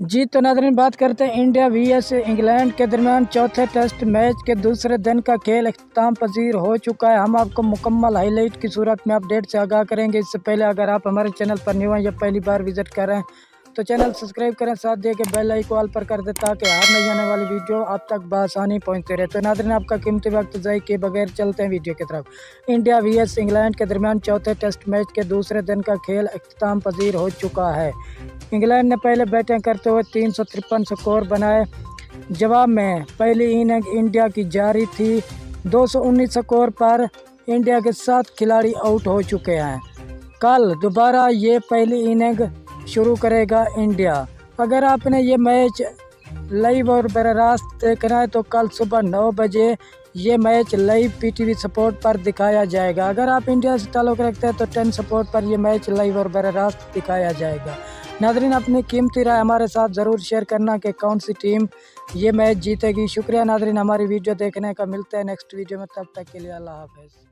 जी तो नाज़रीन, बात करते हैं इंडिया वीएस इंग्लैंड के दरमियान चौथे टेस्ट मैच के दूसरे दिन का खेल इख्तिताम पजीर हो चुका है। हम आपको मुकम्मल हाईलाइट की सूरत में अपडेट से आगाह करेंगे। इससे पहले अगर आप हमारे चैनल पर न्यू हैं या पहली बार विजिट कर रहे हैं तो चैनल सब्सक्राइब करें, साथ दे के बेल आइकन ऑल पर कर दें ताकि हर नई आने वाली वीडियो आप तक बआसानी पहुंचते रहे। तो नाज़रीन, आपका कीमती वक्त ज़ाया किए बगैर चलते हैं वीडियो की तरफ। इंडिया वीएस इंग्लैंड के दरमियान चौथे टेस्ट मैच के दूसरे दिन का खेल इख्तिताम पजीर हो चुका है। इंग्लैंड ने पहले बैटिंग करते हुए 353 स्कोर बनाए। जवाब में पहली इनिंग इंडिया की जारी थी। 219 स्कोर पर इंडिया के 7 खिलाड़ी आउट हो चुके हैं। कल दोबारा ये पहली इनिंग शुरू करेगा इंडिया। अगर आपने ये मैच लाइव और बर रास्त देखना है तो कल सुबह 9 बजे ये मैच लाइव पीटीवी स्पोर्ट पर दिखाया जाएगा। अगर आप इंडिया से ताल्लुक़ रखते हैं तो 10 स्पोर्ट पर ये मैच लाइव और बर रास्त दिखाया जाएगा। नाज़रीन, अपनी कीमती राय हमारे साथ ज़रूर शेयर करना कि कौन सी टीम ये मैच जीतेगी। शुक्रिया नाज़रीन, हमारी वीडियो देखने का। मिलते हैं नेक्स्ट वीडियो में, तब तक के लिए अल्लाह हाफ़िज़।